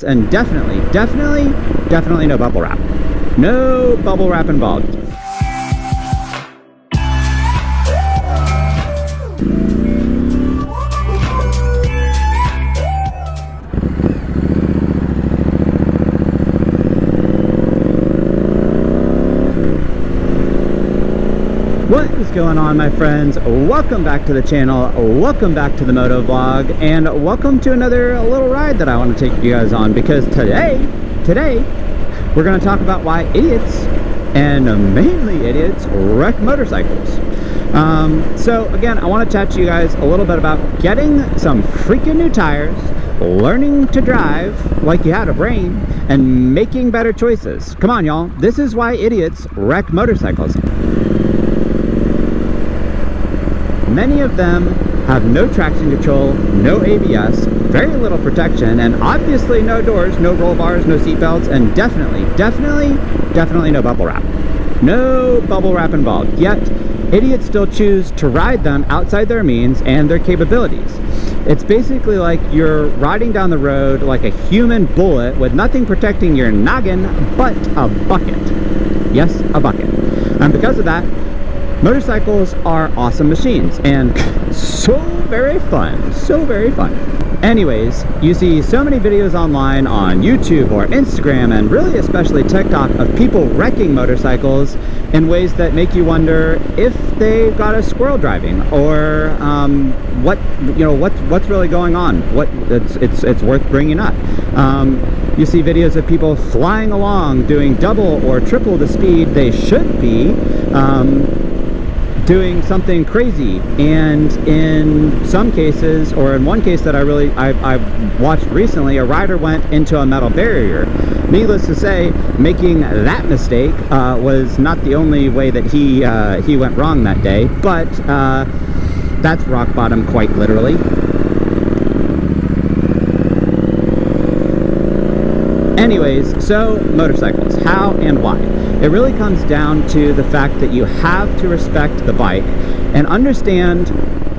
And definitely no bubble wrap. No bubble wrap involved. What is going on, my friends? Welcome back to the channel, welcome back to the Moto Vlog, and welcome to another little ride that I want to take you guys on, because today we're going to talk about why idiots, and mainly idiots, wreck motorcycles. So again, I want to chat to you guys a little bit about getting some freaking new tires, learning to drive like you had a brain, and making better choices. Come on, y'all. This is why idiots wreck motorcycles. Many of them have no traction control, no ABS, very little protection, and obviously no doors, no roll bars, no seat belts, and definitely no bubble wrap. No bubble wrap involved. Yet, idiots still choose to ride them outside their means and their capabilities. It's basically like you're riding down the road like a human bullet with nothing protecting your noggin but a bucket. Yes, a bucket. And because of that, motorcycles are awesome machines and so very fun. Anyways, you see so many videos online on YouTube or Instagram, and really especially TikTok, of people wrecking motorcycles in ways that make you wonder if they've got a squirrel driving, or what's really going on. It's worth bringing up. You see videos of people flying along doing double or triple the speed they should be, doing something crazy, and in some cases, or in one case that I watched recently, a rider went into a metal barrier. Needless to say, making that mistake was not the only way that he went wrong that day, but that's rock bottom quite literally. Anyways, so motorcycles, how and why? It really comes down to the fact that you have to respect the bike and understand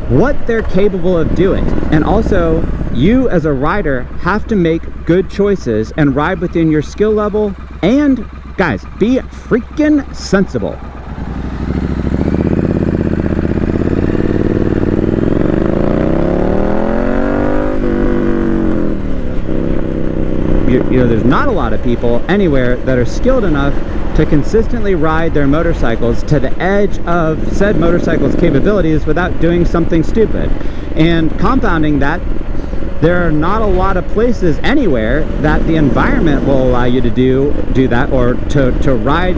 what they're capable of doing. And also, you as a rider have to make good choices and ride within your skill level, and guys, be freaking sensible. You know, there's not a lot of people anywhere that are skilled enough to consistently ride their motorcycles to the edge of said motorcycle's capabilities without doing something stupid. And compounding that, there are not a lot of places anywhere that the environment will allow you to do that, or to ride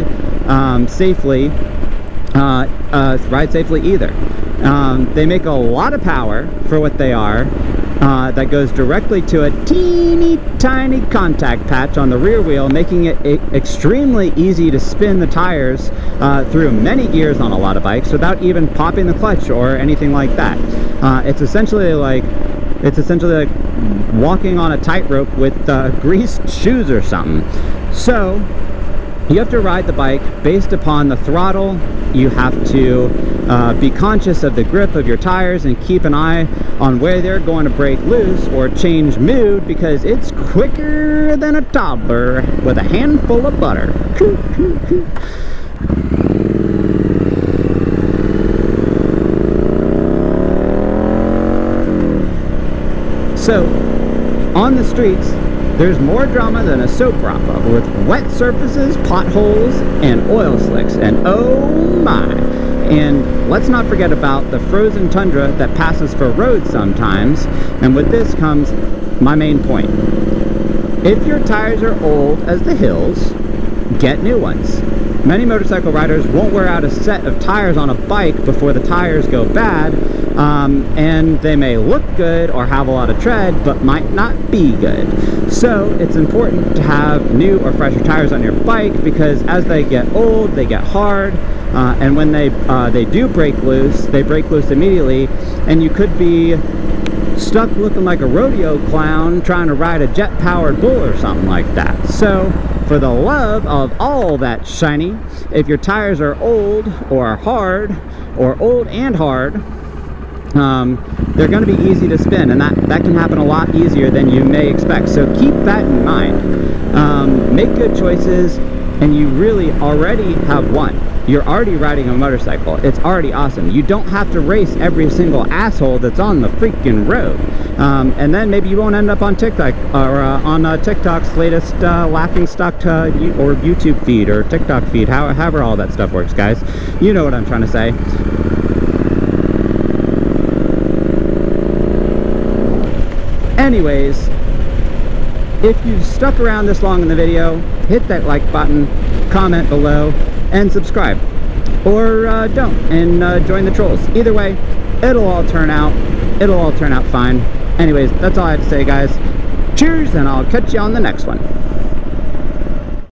safely. Ride safely either. They make a lot of power for what they are. That goes directly to a teeny tiny contact patch on the rear wheel, making it extremely easy to spin the tires through many gears on a lot of bikes without even popping the clutch or anything like that. It's essentially like walking on a tightrope with greased shoes or something. So you have to ride the bike based upon the throttle. You have to be conscious of the grip of your tires and keep an eye on where they're going to break loose or change mood, because it's quicker than a toddler with a handful of butter. So, on the streets, there's more drama than a soap opera, with wet surfaces, potholes, and oil slicks, and oh my. And let's not forget about the frozen tundra that passes for roads sometimes. And with this comes my main point. If your tires are old as the hills, get new ones. Many motorcycle riders won't wear out a set of tires on a bike before the tires go bad, and they may look good or have a lot of tread, but might not be good. So it's important to have new or fresher tires on your bike, because as they get old, they get hard, and when they do break loose, they break loose immediately, and you could be stuck looking like a rodeo clown trying to ride a jet-powered bull or something like that. So for the love of all that shiny, if your tires are old or hard, or old and hard, they're going to be easy to spin, and that can happen a lot easier than you may expect. So keep that in mind. Make good choices, and you really already have won. You're already riding a motorcycle. It's already awesome. You don't have to race every single asshole that's on the freaking road. And then maybe you won't end up on TikTok or on TikTok's latest laughing stock or YouTube feed or TikTok feed, however all that stuff works, guys. You know what I'm trying to say. Anyways, if you've stuck around this long in the video, hit that like button, comment below, and subscribe. Or don't, and join the trolls. Either way, it'll all turn out fine. Anyways, that's all I have to say, guys. Cheers, and I'll catch you on the next one.